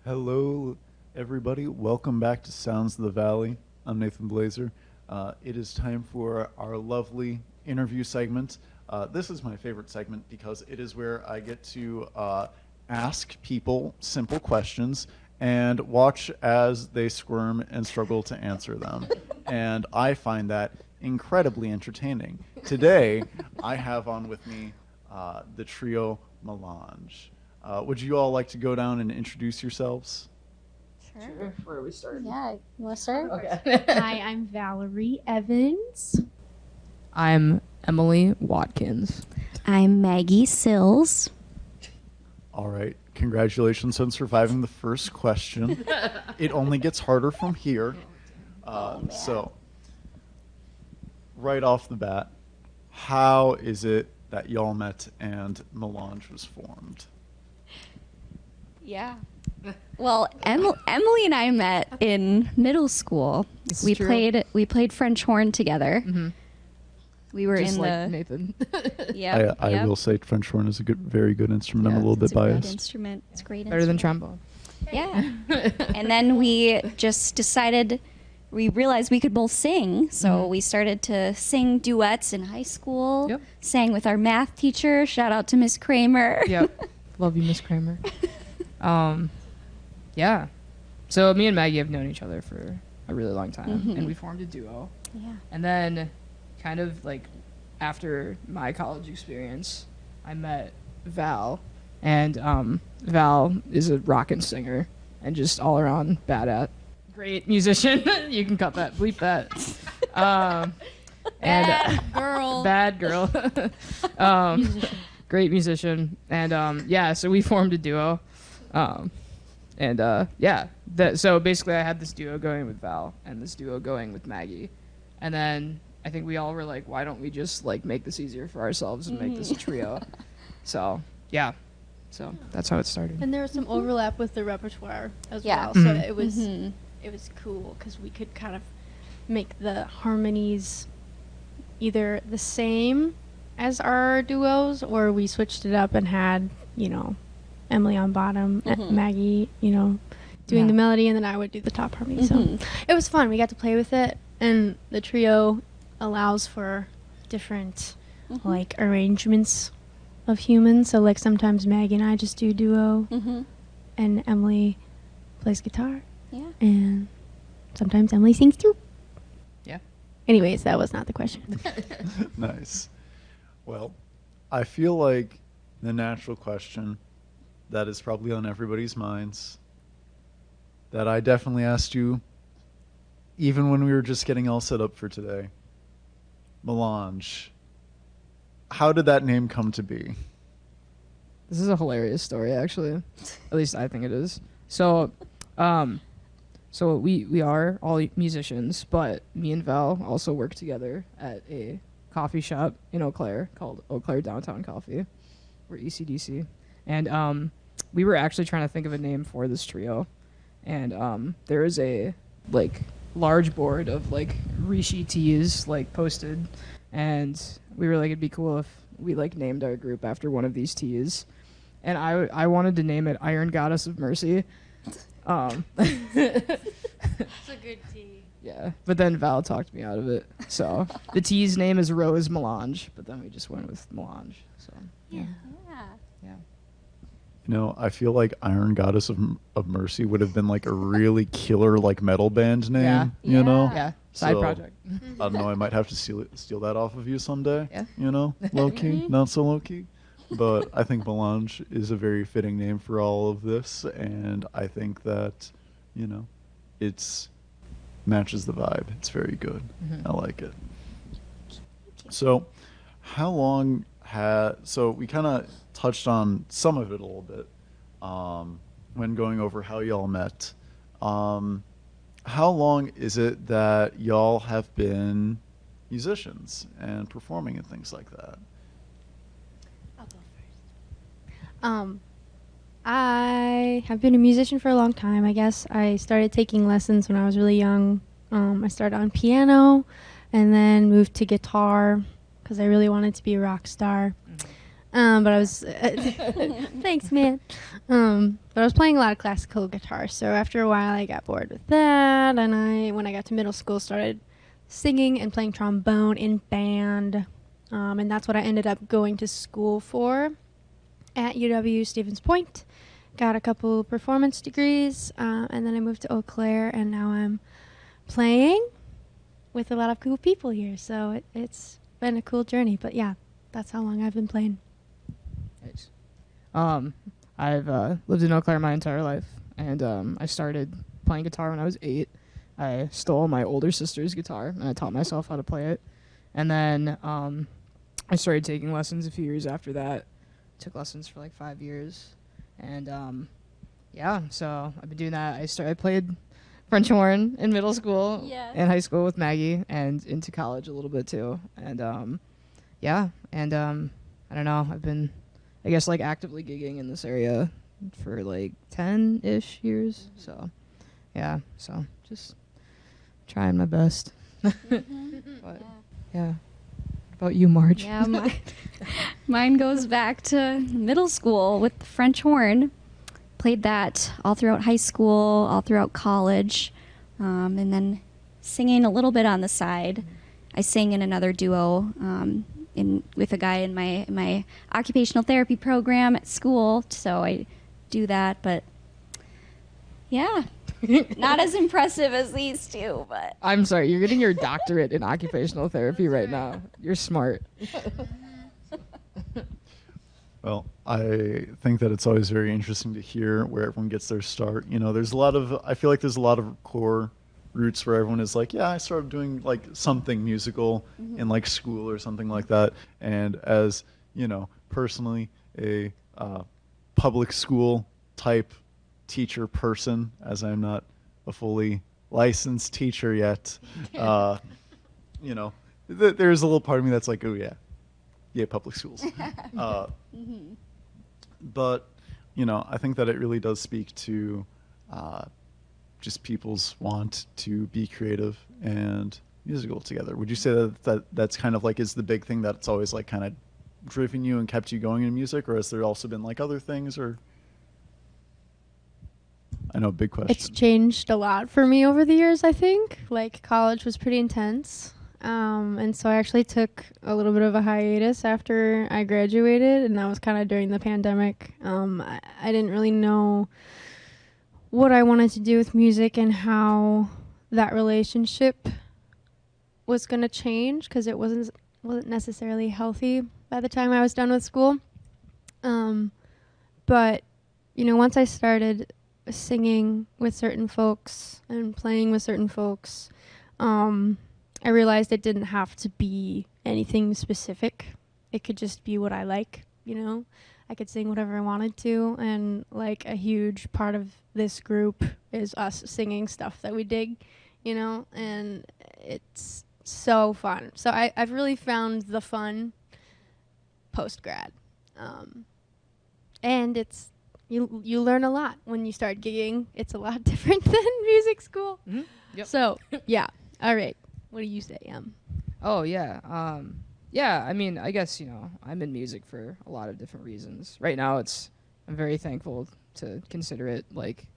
Hello, everybody. Welcome back to Sounds of the Valley. I'm Nathan Blaser. It is time for our lovely interview segment. This is my favorite segment because it is where I get to ask people simple questions and watch as they squirm and struggle to answer them. And I find that incredibly entertaining. Today, I have on with me the trio Melange. Would you all like to go down and introduce yourselves? Sure. Where are we starting? Yeah, you want to start? Okay. Hi, I'm Valerie Evans. I'm Emily Watkins. I'm Maggie Sills. All right. Congratulations on surviving the first question. It only gets harder from here. So, right off the bat, how is it that y'all met and Melange was formed? Yeah. Well, Emily and I met in middle school. This is We true. played French horn together. Mm-hmm. We were Just in like the Nathan. I will say French horn is a very good instrument. I'm a little It's bit a good biased. instrument. It's a great Better than instrument. trombone. Yeah. And then we just decided we realized we could both sing, so we started to sing duets in high school. Yep. Sang with our math teacher. Shout out to Miss Kramer. Yep. Love you, Miss Kramer. Yeah. So me and Maggie have known each other for a really long time, and we formed a duo. Yeah. And then, kind of like after my college experience, I met Val, and Val is a rockin' singer and just all around great musician. You can cut that, bleep that. Bad girl. Great musician, and yeah, so we formed a duo, so basically I had this duo going with Val and this duo going with Maggie, and then I think we all were like, why don't we just like make this easier for ourselves and make this a trio? So yeah, so that's how it started. And there was some overlap with the repertoire as Yeah. well, so Mhm. it was cool because we could kind of make the harmonies either the same as our duos, or we switched it up and had, Emily on bottom, and Maggie, doing the melody, and then I would do the top harmony. So it was fun. We got to play with it, and the trio allows for different like arrangements of humans. So like sometimes Maggie and I just do duo, and Emily plays guitar. Yeah. And sometimes Emily sings too. Yeah. Anyways, that was not the question. Nice. Well, I feel like the natural question that is probably on everybody's minds, that I definitely asked you even when we were just getting all set up for today. Melange. How did that name come to be? This is a hilarious story, actually. At least I think it is. So, we are all musicians, but me and Val also work together at a coffee shop in Eau Claire called Eau Claire Downtown Coffee. We're ECDC. And we were actually trying to think of a name for this trio. And there is a like large board of like Rishi teas like posted, and we were like, it'd be cool if we like named our group after one of these teas. And I wanted to name it Iron Goddess of Mercy. It's a good tea. Yeah, but then Val talked me out of it. So the tea's name is Rose Melange, but then we just went with Melange. So yeah. You know, I feel like Iron Goddess of Mercy would have been like a really killer like metal band name, Yeah. you know? Yeah, side So, project. I don't know, I might have to steal that off of you someday. Yeah. You know, low key, not so low key. But I think Melange is a very fitting name for all of this, and I think that, you know, it's matches the vibe. It's very good. I like it. So, how long so we kind of touched on some of it a little bit when going over how y'all met. How long is it that y'all have been musicians and performing and things like that? I'll go first. I have been a musician for a long time, I guess. I started taking lessons when I was really young. I started on piano and then moved to guitar because I really wanted to be a rock star. But I was thanks, man. But I was playing a lot of classical guitar. So after a while, I got bored with that, and when I got to middle school, started singing and playing trombone in band. And that's what I ended up going to school for at UW Stevens Point. Got a couple performance degrees, and then I moved to Eau Claire, and now I'm playing with a lot of cool people here. So it's been a cool journey. But yeah, that's how long I've been playing. Nice. I've lived in Eau Claire my entire life, and I started playing guitar when I was 8. I stole my older sister's guitar, and I taught myself how to play it. And then I started taking lessons a few years after that. Took lessons for like 5 years. And yeah, so I've been doing that. I played French horn in middle school and high school with Maggie, and into college a little bit too. And yeah, and I don't know, I've been, I guess, like actively gigging in this area for like 10-ish years. So yeah, so just trying my best. But yeah. What about you, Marge? Yeah, mine goes back to middle school with the French horn. Played that all throughout high school, all throughout college, and then singing a little bit on the side. I sang in another duo with a guy in my occupational therapy program at school, so I do that. But yeah, not as impressive as these two, but I'm sorry, you're getting your doctorate in occupational therapy right now. You're smart. Well, I think that it's always very interesting to hear where everyone gets their start. You know, I feel like there's a lot of core roots where everyone is like, yeah, I started doing like something musical in like school or something like that. And as, you know, personally a public school type teacher person, as I'm not a fully licensed teacher yet, you know, there's a little part of me that's like, oh yeah, public schools. But, you know, I think that it really does speak to just people's want to be creative and musical together. Would you say that's kind of like is the big thing that's always like kind of driven you and kept you going in music, or has there also been like other things? Or I know, big question. It's changed a lot for me over the years, I think. Like, college was pretty intense. And so I actually took a little bit of a hiatus after I graduated, and that was kind of during the pandemic. I didn't really know what I wanted to do with music and how that relationship was going to change, because it wasn't necessarily healthy by the time I was done with school. But, you know, once I started singing with certain folks and playing with certain folks, I realized it didn't have to be anything specific. It could just be what I like, you know? I could sing whatever I wanted to, and like a huge part of this group is us singing stuff that we dig, you know? And it's so fun. So I've really found the fun post-grad. And it's you learn a lot when you start gigging. It's a lot different than music school. Mm-hmm. Yep. So, yeah. All right. What do you say, Oh, yeah. Yeah, I mean, I guess, you know, I'm in music for a lot of different reasons. Right now, I'm very thankful to consider it, like,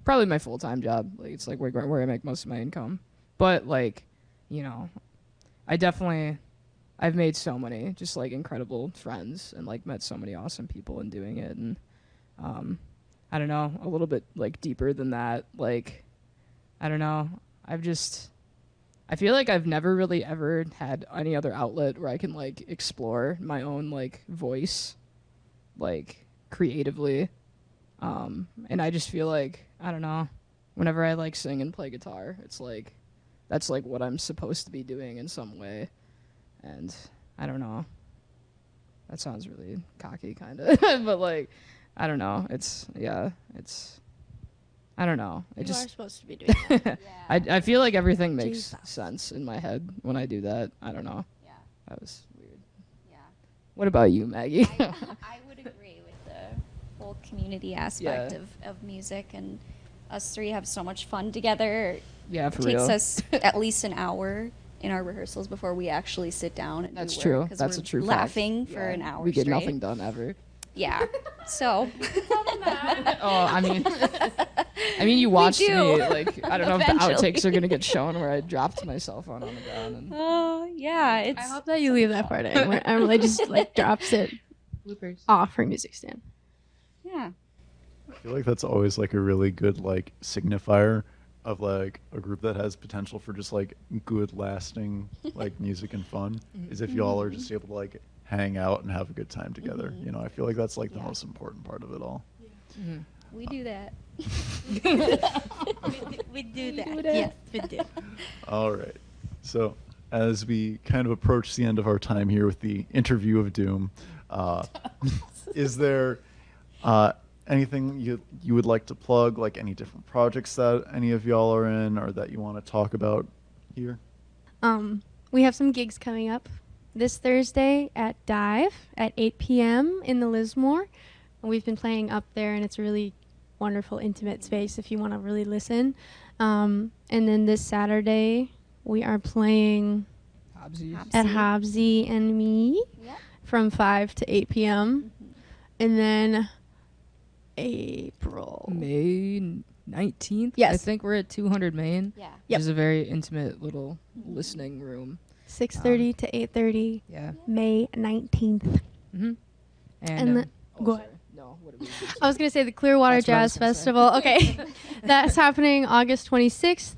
probably my full-time job. Like, it's, like, where I make most of my income. But, like, you know, I've made so many just, like, incredible friends and, like, met so many awesome people in doing it. And, I don't know, a little bit, like, deeper than that. Like, I don't know. I feel like I've never really ever had any other outlet where I can, like, explore my own, like, voice, like, creatively. And I just feel like, I don't know, whenever I, like, sing and play guitar, it's like, that's, like, what I'm supposed to be doing in some way. And I don't know. That sounds really cocky, kind of. But, like, I don't know. I don't know. You are supposed to be doing that. I feel like everything makes sense in my head when I do that. I don't know. Yeah. That was weird. Yeah. What about you, Maggie? I would agree with the whole community aspect of music, and us three have so much fun together. Yeah, for real. It takes us at least an hour in our rehearsals before we actually sit down and That's do true. work, 'cause That's we're a true fact. laughing for an hour We get straight. nothing done ever. Yeah. So. Oh, I mean, you watched do. me. Like, I don't know if the Eventually. outtakes are gonna get shown where I dropped my cell phone on the ground. And Oh yeah, it's. I hope that you leave that part in where Emily just like drops it bloopers. off her music stand. Yeah. I feel like that's always like a really good like signifier of like a group that has potential for just like good lasting like music and fun is if y'all are just able to like hang out and have a good time together. You know, I feel like that's like the most important part of it all. We do that. We do that. Yes, we do. All right. So as we kind of approach the end of our time here with the interview of doom, is there anything you would like to plug, like any different projects that any of y'all are in or that you want to talk about here? We have some gigs coming up this Thursday at Dive at 8 p.m. in the Lismore. We've been playing up there, and it's a really wonderful, intimate space if you want to really listen. And then this Saturday, we are playing Hobbsy. at Hobbsy and Me Yep. from 5 to 8 p.m. And then April. May 19th. Yes. I think we're at 200 Main. Yeah. Yep. Which is a very intimate little listening room. 6:30 to 8:30, Yeah. May 19th. Mm-hmm. And the- go ahead. sorry. No, what did we do? I was going to say the Clearwater That's what I was Jazz gonna say. Festival. Okay. That's happening August 26th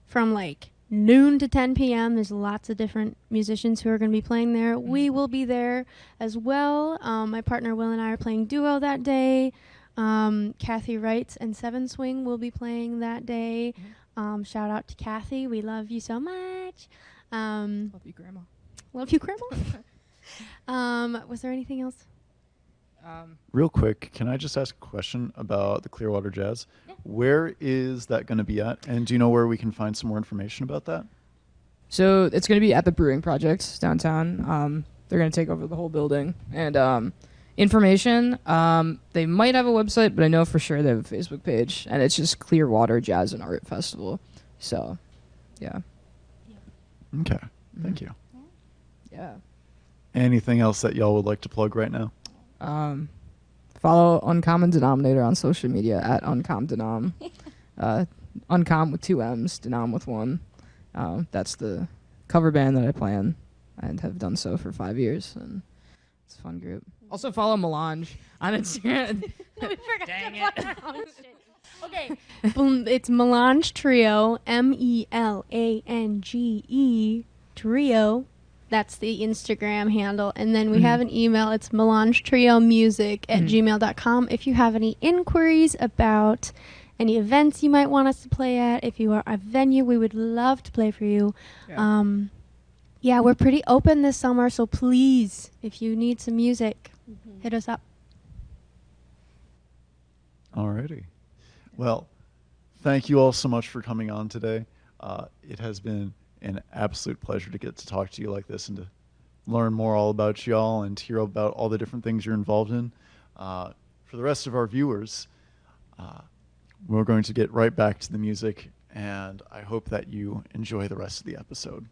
from like noon to 10 p.m. There's lots of different musicians who are going to be playing there. We will be there as well. My partner Will and I are playing duo that day. Cathy Reitz and Seven Swing will be playing that day. Shout out to Cathy. We love you so much. Love you, Grandma. Love you, Grandma. Was there anything else? Real quick, can I just ask a question about the Clearwater Jazz? Where is that going to be at? And do you know where we can find some more information about that? So it's going to be at the Brewing Projekt downtown. They're going to take over the whole building. And information, they might have a website, but I know for sure they have a Facebook page. And it's just Clearwater Jazz and Art Festival. So, yeah. Okay. Thank you. Yeah. Anything else that y'all would like to plug right now? Follow Uncommon Denominator on social media at uncomdenom. Uncom with 2 M's, Denom with 1. That's the cover band that I play in and have done so for 5 years, and it's a fun group. Also follow Melange on Instagram. Dang it. Okay. It's Melange Trio, MELANGE Trio. That's the Instagram handle. And then we have an email. It's melangetriomusic@gmail.com. If you have any inquiries about any events you might want us to play at, if you are a venue, we would love to play for you. Yeah, we're pretty open this summer, so please, if you need some music, hit us up. Alrighty. Well, thank you all so much for coming on today. It has been an absolute pleasure to get to talk to you like this and to learn more all about y'all and hear about all the different things you're involved in. For the rest of our viewers, we're going to get right back to the music, and I hope that you enjoy the rest of the episode.